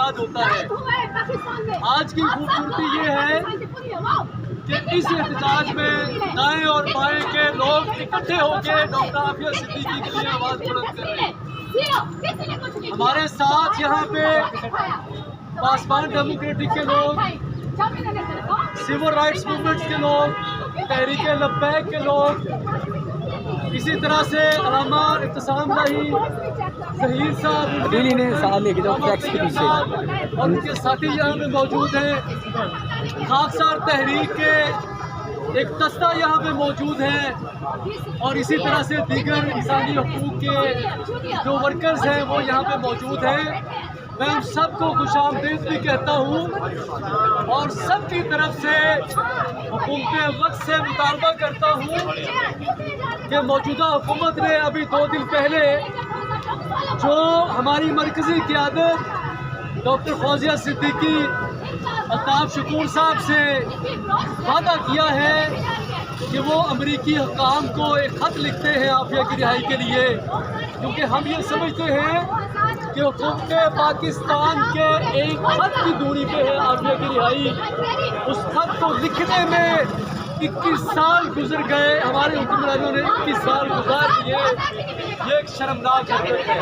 آزاد ہوتا ہے۔ آج کی خوبصورتی یہ ہے کہ اس احتجاج میں دائیں اور بائیں کے لوگ اکٹھے ہو کے ڈاکٹر عافیہ صدیقی کے لیے آواز بلند کر رہے ہیں۔ ہمارے ساتھ یہاں پہ پاسبان ڈیموکریٹک کے لوگ، سول رائٹس موومنٹس کے لوگ، تحریک لبیک کے لوگ، اسی طرح سے علامہ ابتسام الہی، ظہیر صاحب اور ان کے ساتھی یہاں پہ موجود ہیں۔ خاکسار تحریک کے ایک دستہ یہاں پہ موجود ہے اور اسی طرح سے دیگر انسانی حقوق کے جو ورکرز ہیں وہ یہاں پہ موجود ہیں۔ میں ان سب کو خوش آمدید بھی کہتا ہوں اور سب کی طرف سے حکومت وقت سے مطالبہ کرتا ہوں کہ موجودہ حکومت نے ابھی 2 دن پہلے جو ہماری مرکزی قیادت ڈاکٹر فوزیہ صدیقی، الطاف شکور صاحب سے وعدہ کیا ہے کہ وہ امریکی حکام کو ایک خط لکھتے ہیں عافیہ کی رہائی کے لیے، کیونکہ ہم یہ سمجھتے ہیں کہ حکومت پاکستان کے ایک خط کی دوری پہ ہے عافیہ کی رہائی۔ اس خط کو لکھنے میں 21 سال گزر گئے، ہمارے حکمرانوں نے 21 سال گزار دیے۔ یہ ایک شرمناک حرکت ہے۔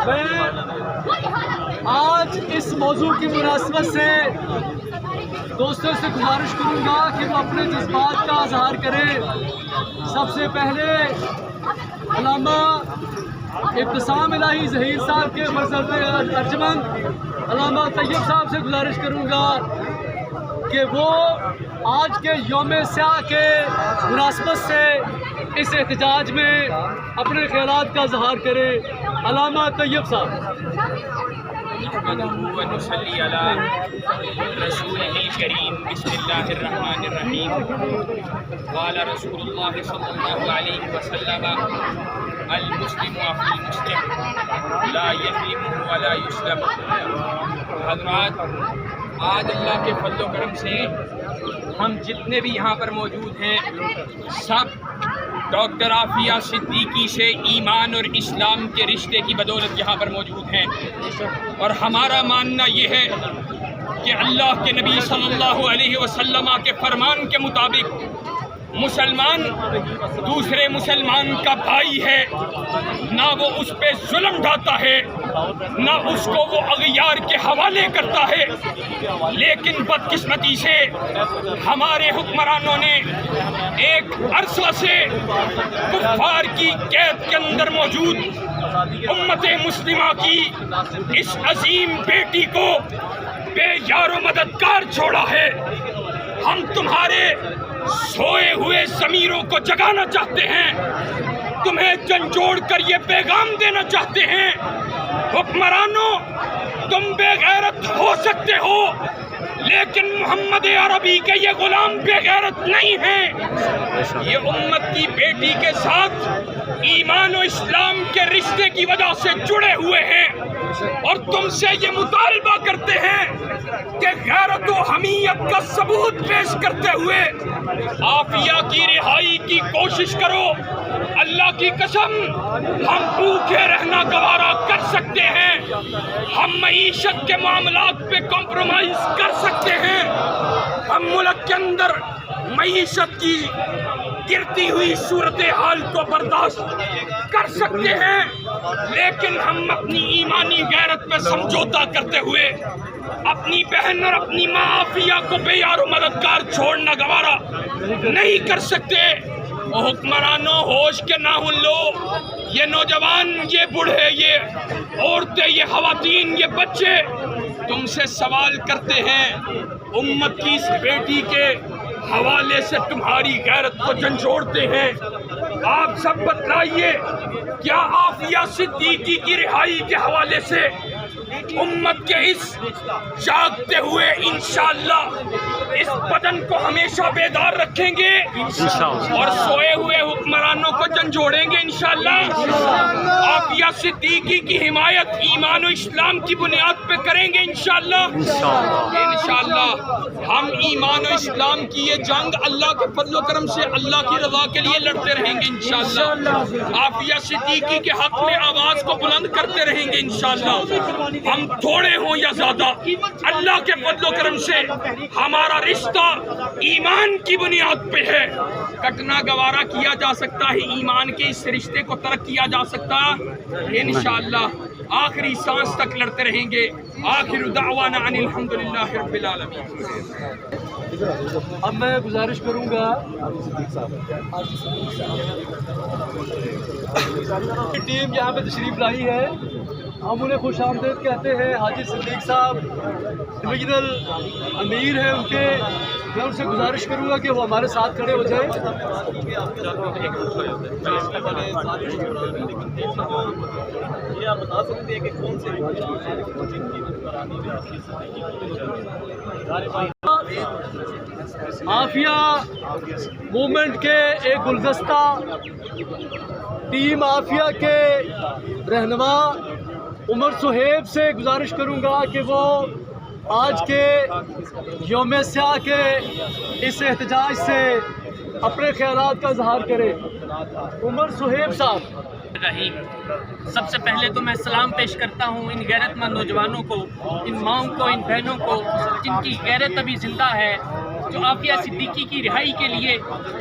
میں آج اس موضوع کی مناسبت سے دوستوں سے گزارش کروں گا کہ وہ اپنے جذبات کا اظہار کریں۔ سب سے پہلے علامہ ابتسام الہی ظہیر صاحب کے برسرد ارجمند علامہ طیب صاحب سے گزارش کروں گا کہ وہ آج کے یوم سیاہ کے مناسبت سے اس احتجاج میں اپنے خیالات کا اظہار کریں۔ علامہ طیب صاحب۔ ونصلی علی رسولہ الکریم بسم اللہ الرحمن الرحیم۔ قال رسول اللہ صلی اللہ علیہ وسلم المسلم اخو المسلم لا یظلمہ ولا یظلم۔ حضرات، آج اللہ کے فضل و کرم سے ہم جتنے بھی یہاں پر موجود ہیں سب ڈاکٹر عافیہ صدیقی سے ایمان اور اسلام کے رشتے کی بدولت یہاں پر موجود ہیں، اور ہمارا ماننا یہ ہے کہ اللہ کے نبی صلی اللہ علیہ وسلم کے فرمان کے مطابق مسلمان دوسرے مسلمان کا بھائی ہے، نہ وہ اس پہ ظلم ڈھاتا ہے، نہ اس کو وہ اغیار کے حوالے کرتا ہے۔ لیکن بدقسمتی سے ہمارے حکمرانوں نے ایک عرصہ سے کفار کی قید کے اندر موجود امت مسلمہ کی اس عظیم بیٹی کو بے یار و مددگار چھوڑا ہے۔ ہم تمہارے سوئے ہوئے ضمیروں کو جگانا چاہتے ہیں، تمہیں جھنجھوڑ کر یہ پیغام دینا چاہتے ہیں، حکمرانوں تم بے غیرت ہو سکتے ہو لیکن محمد عربی کے یہ غلام بے غیرت نہیں ہیں۔ یہ امت کی بیٹی کے ساتھ ایمان و اسلام کے رشتے کی وجہ سے جڑے ہوئے ہیں، اور تم سے یہ مطالبہ کرتے ہیں کہ غیرت و حمیت کا ثبوت پیش کرتے ہوئے عافیہ کی رہائی کی کوشش کرو۔ اللہ کی قسم ہم بھوکے رہنا گوارا کر سکتے ہیں، ہم معیشت کے معاملات پہ کمپرومائز کر سکتے ہیں، ہم ملک کے اندر معیشت کی گرتی ہوئی صورتحال کو برداشت کر سکتے ہیں، لیکن ہم اپنی ایمانی غیرت پہ سمجھوتا کرتے ہوئے اپنی بہن اور اپنی ماں عافیہ کو بے یار و مددگار چھوڑنا گوارا نہیں کر سکتے۔ حکمرانوں ہوش کے ناخن لو، یہ نوجوان، یہ بوڑھے، یہ عورتیں، یہ خواتین، یہ بچے تم سے سوال کرتے ہیں، امت کی اس بیٹی کے حوالے سے تمہاری غیرت کو جھنجھوڑتے ہیں۔ آپ سب بتلائیے، کیا عافیہ صدیقی کی رہائی کے حوالے سے امت کے اس جاگتے ہوئے انشاءاللہ اس بدن کو ہمیشہ بیدار رکھیں گے اور سوئے ہوئے حکمرانوں کو جھنجھوڑیں گے انشاءاللہ؟ عافیہ صدیقی کی حمایت ایمان و اسلام کی بنیاد پہ کریں گے انشاءاللہ؟ انشاءاللہ ہم ایمان و اسلام کی یہ جنگ اللہ کے فضل و کرم سے اللہ کی رضا کے لیے لڑتے رہیں گے انشاءاللہ۔ عافیہ صدیقی کے حق میں آواز کو بلند کرتے رہیں گے انشاءاللہ۔ ہم تھوڑے ہوں یا زیادہ، اللہ کے فضل و کرم سے ہمارا رشتہ ایمان کی بنیاد پہ ہے، کٹنا گوارا کیا جا سکتا ہے، ایمان کے اس رشتے کو ترک کیا جا سکتا، انشاءاللہ آخری سانس تک لڑتے رہیں گے۔ آخر دعوانا ان الحمدللہ رب العالمین۔ اب میں گزارش کروں گا ٹیم یہاں پہ تشریف لائی ہے، ہم انہیں خوش آمدید کہتے ہیں۔ حاجی صدیق صاحب ڈویژنل امیر ہیں ان کے، میں ان سے گزارش کروں گا کہ وہ ہمارے ساتھ کھڑے ہو جائیں۔ یہ آپ بتا سکتے ہیں کہ کون سے عافیہ موومنٹ کے ایک گلدستہ ٹیم عافیہ کے رہنما عمر صہیب سے گزارش کروں گا کہ وہ آج کے یوم سیاہ کے اس احتجاج سے اپنے خیالات کا اظہار کرے۔ عمر صہیب صاحب۔ رحیم، سب سے پہلے تو میں سلام پیش کرتا ہوں ان غیرت مند نوجوانوں کو، ان ماؤں کو، ان بہنوں کو جن کی غیرت ابھی زندہ ہے، جو عافیہ صدیقی کی رہائی کے لیے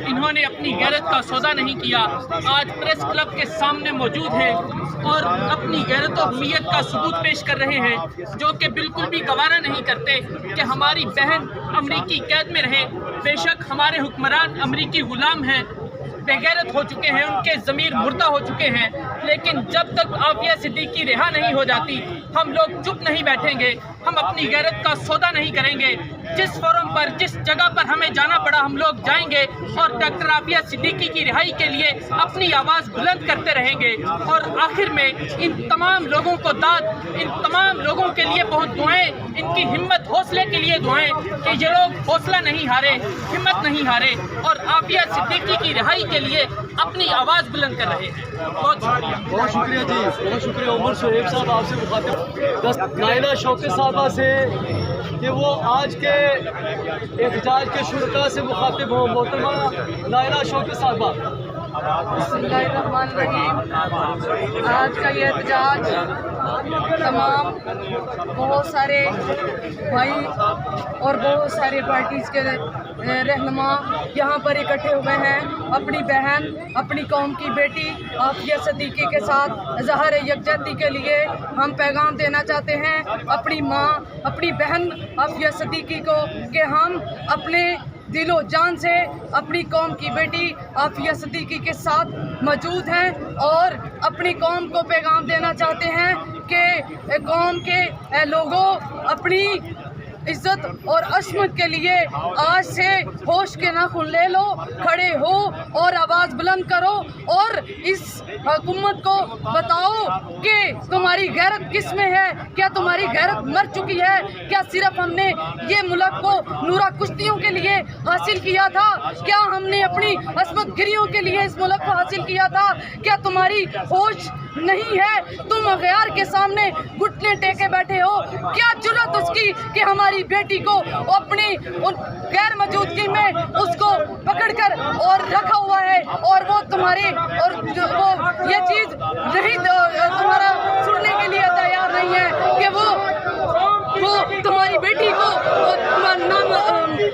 انہوں نے اپنی غیرت کا سودا نہیں کیا، آج پریس کلب کے سامنے موجود ہیں اور اپنی غیرت و حمیت کا ثبوت پیش کر رہے ہیں، جو کہ بالکل بھی گوارا نہیں کرتے کہ ہماری بہن امریکی قید میں رہے۔ بے شک ہمارے حکمران امریکی غلام ہیں، بے غیرت ہو چکے ہیں، ان کے ضمیر مردہ ہو چکے ہیں، لیکن جب تک عافیہ صدیقی رہا نہیں ہو جاتی ہم لوگ چپ نہیں بیٹھیں گے، ہم اپنی غیرت کا سودا نہیں کریں گے۔ جس فورم پر، جس جگہ پر ہمیں جانا پڑا ہم لوگ جائیں گے اور ڈاکٹر عافیہ صدیقی کی رہائی کے لیے اپنی آواز بلند کرتے رہیں گے۔ اور آخر میں ان تمام لوگوں کو داد، ان تمام لوگوں کے لیے بہت دعائیں، ان کی ہمت حوصلے کے لیے دعائیں کہ یہ لوگ حوصلہ نہیں ہارے، ہمت نہیں ہارے اور عافیہ صدیقی کی رہائی کے لیے اپنی آواز بلند کر رہے ہیں۔ بہت شکریہ۔ بہت شکریہ جی، بہت شکریہ عمر صہیب صاحب آپ سے مخاطب نائلہ شوکت صاحبہ سے کہ وہ آج کے احتجاج کے شرکاء سے مخاطب ہوں۔ محترمہ نائلہ شوکت صاحبہ۔ بسم اللہ الرحمن الرحیم۔ آج کا یہ احتجاج تمام بہت سارے بھائی اور بہت سارے پارٹیز کے رہنما یہاں پر اکٹھے ہوئے ہیں، اپنی بہن، اپنی قوم کی بیٹی عافیہ صدیقی کے ساتھ اظہار یکجہتی کے لیے ہم پیغام دینا چاہتے ہیں اپنی ماں، اپنی بہن عافیہ صدیقی کو کہ ہم اپنے دل و جان سے اپنی قوم کی بیٹی عافیہ صدیقی کے ساتھ موجود ہیں اور اپنی قوم کو پیغام دینا چاہتے ہیں کہ قوم کے لوگوں اپنی عزت اور عصمت کے لیے آج سے ہوش کے ناخن لے لو، کھڑے ہو اور آواز بلند کرو اور اس حکومت کو بتاؤ کہ تمہاری غیرت کس میں ہے، کیا تمہاری غیرت مر چکی ہے، کیا صرف ہم نے یہ ملک کو نورا کشتیوں کے لیے حاصل کیا تھا، کیا ہم نے اپنی عصمت گریوں کے لیے اس ملک کو حاصل کیا تھا، کیا تمہاری ہوش نہیں ہے، تم اغیار کے سامنے گھٹنے ٹیکے بیٹھے ہو، کیا جرأت اس کی کہ ہماری بیٹی کو اپنی غیر موجودگی میں اس کو پکڑ کر اور رکھا ہوا ہے اور وہ تمہارے اور وہ یہ چیز نہیں تمہارا سننے کے لیے تیار نہیں ہے کہ وہ تمہاری بیٹی کو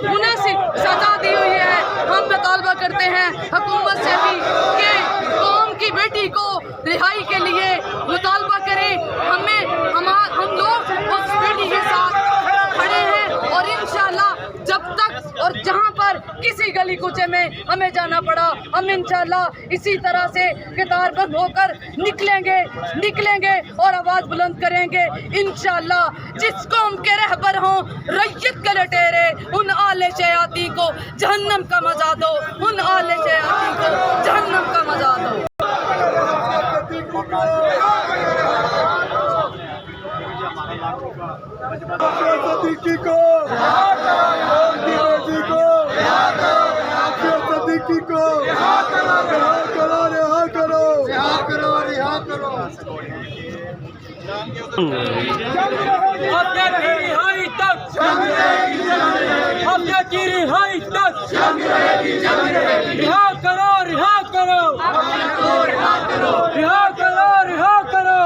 مناسب سزا دی ہوئی ہے۔ ہم مطالبہ کرتے ہیں حکومت سے بھی کہ قوم کی بیٹی کو رہائی کے لیے مطالبہ کرے، ہم لوگ اس بیٹی کے ساتھ کھڑے ہیں اور انشاءاللہ جب تک اور جہاں پر کسی گلی کوچے میں ہمیں جانا پڑا ہم انشاءاللہ اسی طرح سے قطار بند ہو کر نکلیں گے اور آواز بلند کریں گے انشاءاللہ۔ جس قوم کے رہبر ہوں ریت کے لٹیرے، ان آل شیاطی کو جہنم کا مزہ دو، ان آل شیاطی کو جہنم کا مزہ دو۔ صدیقی کو صدیقی کو رہا کرو عافیہ کی رہائی تک، عافیہ کی رہائی تک، رہا کرو، رہا کرو، رہا کرو، رہا کرو، رہا کرو،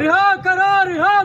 رہا کرو، رہا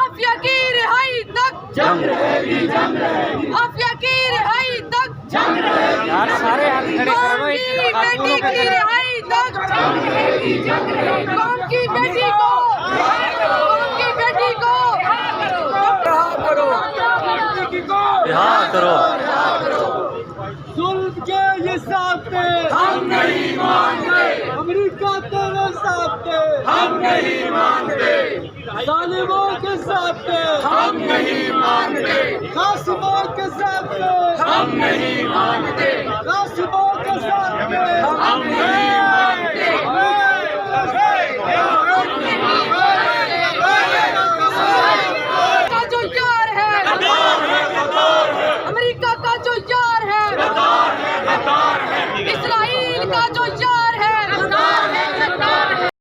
آفیہ کی رہائی تک جنگ رہے گی، جنگ رہے گی، آفیہ کی رہائی تک جنگ رہے گی، قوم کی بیٹی کی رہائی تک جنگ رہے گی، جنگ رہے گی، قوم کی بیٹی کو، قوم کی بیٹی کو رہا کرو، ظلم کے یہ ساتھ ہم نہیں مانتے، امریکہ تیرے ساتھ ہم نہیں مانتے، ظالموں کے ساتھ ہم نہیں مانتے، قاسموں کے ساتھ ہم نہیں مانتے، قاسموں کے ساتھ ہم نہیں